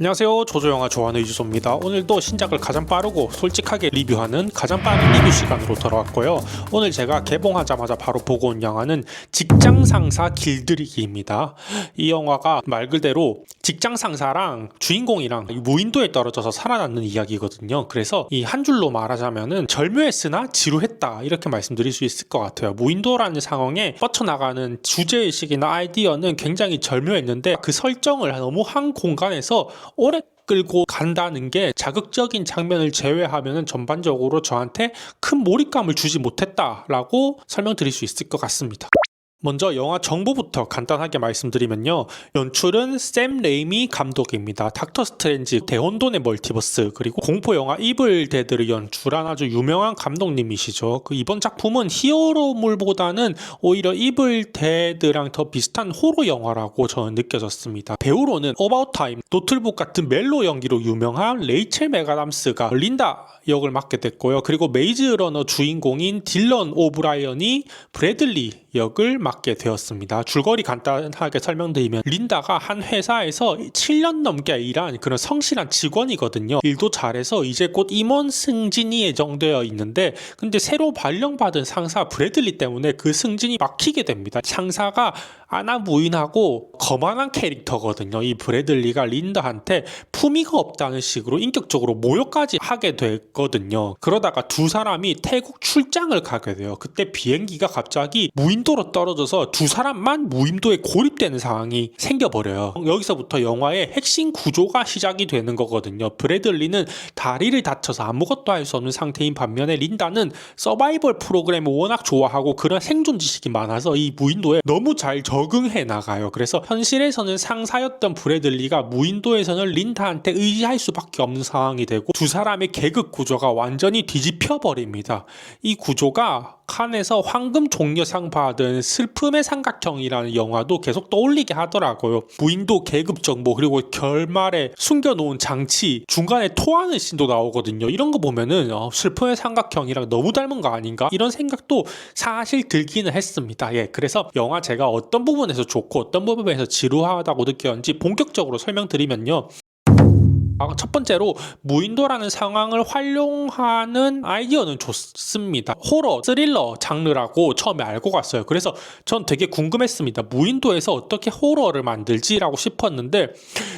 안녕하세요. 조조영화 좋아하는 이주소입니다. 오늘도 신작을 가장 빠르고 솔직하게 리뷰하는 가장 빠른 리뷰 시간으로 돌아왔고요. 오늘 제가 개봉하자마자 바로 보고 온 영화는 직장상사 길들이기입니다. 이 영화가 말 그대로 직장상사랑 주인공이랑 무인도에 떨어져서 살아남는 이야기거든요. 그래서 이 한 줄로 말하자면은 절묘했으나 지루했다 이렇게 말씀드릴 수 있을 것 같아요. 무인도라는 상황에 뻗쳐나가는 주제의식이나 아이디어는 굉장히 절묘했는데 그 설정을 너무 한 공간에서 오래 끌고 간다는 게 자극적인 장면을 제외하면 전반적으로 저한테 큰 몰입감을 주지 못했다라고 설명드릴 수 있을 것 같습니다. 먼저 영화 정보부터 간단하게 말씀드리면요. 연출은 샘 레이미 감독입니다. 닥터 스트레인지, 대혼돈의 멀티버스, 그리고 공포영화 이블 데드를 연출한 아주 유명한 감독님이시죠. 이번 작품은 히어로물보다는 오히려 이블 데드랑 더 비슷한 호러 영화라고 저는 느껴졌습니다. 배우로는 어바웃 타임, 노틀북 같은 멜로 연기로 유명한 레이첼 메가담스가 린다 역을 맡게 됐고요. 그리고 메이즈 러너 주인공인 딜런 오브라이언이 브래들리 역을 맡게 되었습니다. 줄거리 간단하게 설명드리면 린다가 한 회사에서 7년 넘게 일한 그런 성실한 직원이거든요. 일도 잘해서 이제 곧 임원 승진이 예정되어 있는데 근데 새로 발령받은 상사 브래들리 때문에 그 승진이 막히게 됩니다. 상사가 아나무인하고 거만한 캐릭터거든요. 이 브래들리가 린다한테 품위가 없다는 식으로 인격적으로 모욕까지 하게 됐거든요. 그러다가 두 사람이 태국 출장을 가게 돼요. 그때 비행기가 갑자기 무인도로 떨어져서 두 사람만 무인도에 고립되는 상황이 생겨버려요. 여기서부터 영화의 핵심 구조가 시작이 되는 거거든요. 브래들리는 다리를 다쳐서 아무것도 할 수 없는 상태인 반면에 린다는 서바이벌 프로그램을 워낙 좋아하고 그런 생존 지식이 많아서 이 무인도에 너무 잘 적응해 나가요. 그래서 현실에서는 상사였던 브래들리가 무인도에서는 린다한테 의지할 수밖에 없는 상황이 되고 두 사람의 계급 구조가 완전히 뒤집혀 버립니다. 이 구조가 칸에서 황금 종려상 받은 슬픔의 삼각형이라는 영화도 계속 떠올리게 하더라고요. 무인도 계급 정보 그리고 결말에 숨겨놓은 장치 중간에 토하는 씬도 나오거든요. 이런 거 보면은 슬픔의 삼각형이랑 너무 닮은 거 아닌가? 이런 생각도 사실 들기는 했습니다. 그래서 영화 제가 어떤 부분에서 좋고 어떤 부분에서 지루하다고 느꼈는지 본격적으로 설명드리면요. 첫 번째로 무인도라는 상황을 활용하는 아이디어는 좋습니다. 호러, 스릴러 장르라고 처음에 알고 갔어요. 그래서 전 되게 궁금했습니다. 무인도에서 어떻게 호러를 만들지라고 싶었는데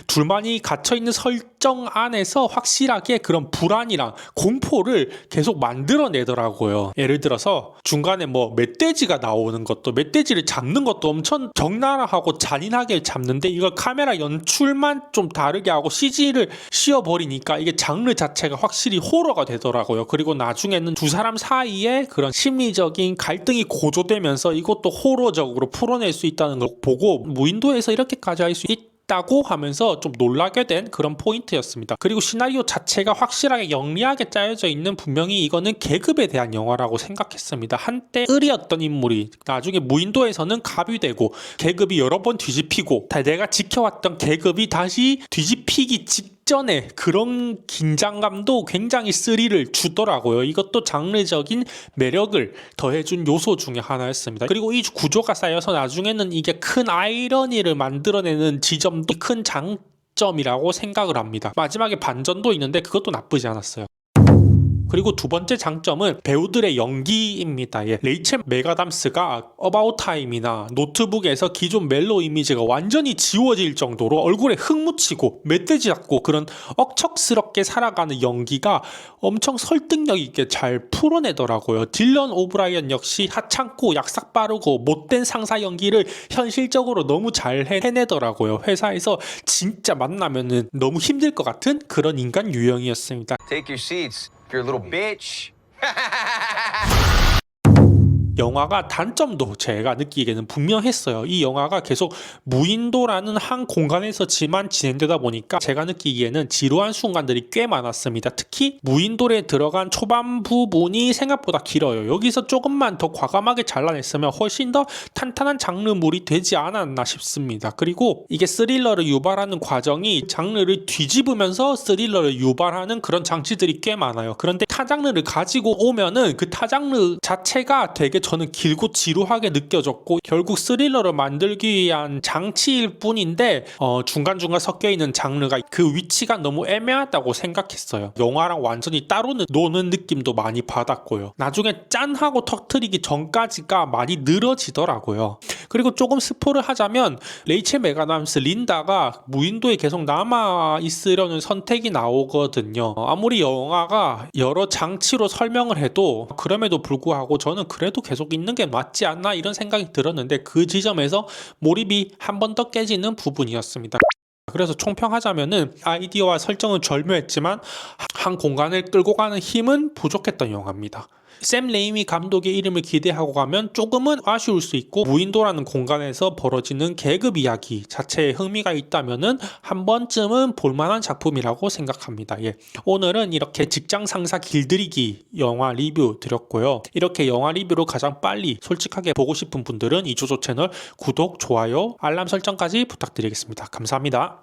둘만이 갇혀있는 설정 안에서 확실하게 그런 불안이랑 공포를 계속 만들어내더라고요. 예를 들어서 중간에 멧돼지가 나오는 것도 멧돼지를 잡는 것도 엄청 적나라하고 잔인하게 잡는데 이걸 카메라 연출만 좀 다르게 하고 CG를 씌워버리니까 이게 장르 자체가 확실히 호러가 되더라고요. 그리고 나중에는 두 사람 사이에 그런 심리적인 갈등이 고조되면서 이것도 호러적으로 풀어낼 수 있다는 걸 보고 무인도에서 이렇게까지 할 수 있다고 하면서 좀 놀라게 된 그런 포인트였습니다. 그리고 시나리오 자체가 확실하게 영리하게 짜여져 있는 분명히 이거는 계급에 대한 영화라고 생각했습니다. 한때 을이었던 인물이 나중에 무인도에서는 갑이 되고 계급이 여러 번 뒤집히고 내가 지켜왔던 계급이 다시 뒤집히기 직전에 그런 긴장감도 굉장히 스릴을 주더라고요. 이것도 장르적인 매력을 더해준 요소 중에 하나였습니다. 그리고 이 구조가 쌓여서 나중에는 이게 큰 아이러니를 만들어내는 지점도 큰 장점이라고 생각을 합니다. 마지막에 반전도 있는데 그것도 나쁘지 않았어요. 그리고 두 번째 장점은 배우들의 연기입니다. 레이첼 메가담스가 어바웃 타임이나 노트북에서 기존 멜로 이미지가 완전히 지워질 정도로 얼굴에 흙 묻히고 멧돼지 잡고 그런 억척스럽게 살아가는 연기가 엄청 설득력 있게 잘 풀어내더라고요. 딜런 오브라이언 역시 하찮고 약삭 빠르고 못된 상사 연기를 현실적으로 너무 잘 해내더라고요. 회사에서 진짜 만나면은 너무 힘들 것 같은 그런 인간 유형이었습니다. Take your seats. You're a little bitch. 영화가 단점도 제가 느끼기에는 분명했어요. 이 영화가 계속 무인도라는 한 공간에서지만 진행되다 보니까 제가 느끼기에는 지루한 순간들이 꽤 많았습니다. 특히 무인도에 들어간 초반 부분이 생각보다 길어요. 여기서 조금만 더 과감하게 잘라냈으면 훨씬 더 탄탄한 장르물이 되지 않았나 싶습니다. 그리고 이게 스릴러를 유발하는 과정이 장르를 뒤집으면서 스릴러를 유발하는 그런 장치들이 꽤 많아요. 그런데 타 장르를 가지고 오면은 그 타 장르 자체가 되게 이게 저는 길고 지루하게 느껴졌고 결국 스릴러를 만들기 위한 장치일 뿐인데 중간중간 섞여있는 장르가 그 위치가 너무 애매하다고 생각했어요. 영화랑 완전히 따로 노는 느낌도 많이 받았고요. 나중에 짠 하고 터트리기 전까지가 많이 늘어지더라고요. 그리고 조금 스포를 하자면 레이첼 메가담스 린다가 무인도에 계속 남아있으려는 선택이 나오거든요. 아무리 영화가 여러 장치로 설명을 해도 그럼에도 불구하고 저는 그래도 계속 있는 게 맞지 않나 이런 생각이 들었는데 그 지점에서 몰입이 한 번 더 깨지는 부분이었습니다. 그래서 총평하자면은 아이디어와 설정은 절묘했지만 한 공간을 끌고 가는 힘은 부족했던 영화입니다. 샘 레이미 감독의 이름을 기대하고 가면 조금은 아쉬울 수 있고 무인도라는 공간에서 벌어지는 계급 이야기 자체에 흥미가 있다면은 한 번쯤은 볼만한 작품이라고 생각합니다. 예. 오늘은 이렇게 직장 상사 길들이기 영화 리뷰 드렸고요. 이렇게 영화 리뷰로 가장 빨리 솔직하게 보고 싶은 분들은 이조조 채널 구독, 좋아요, 알람 설정까지 부탁드리겠습니다. 감사합니다.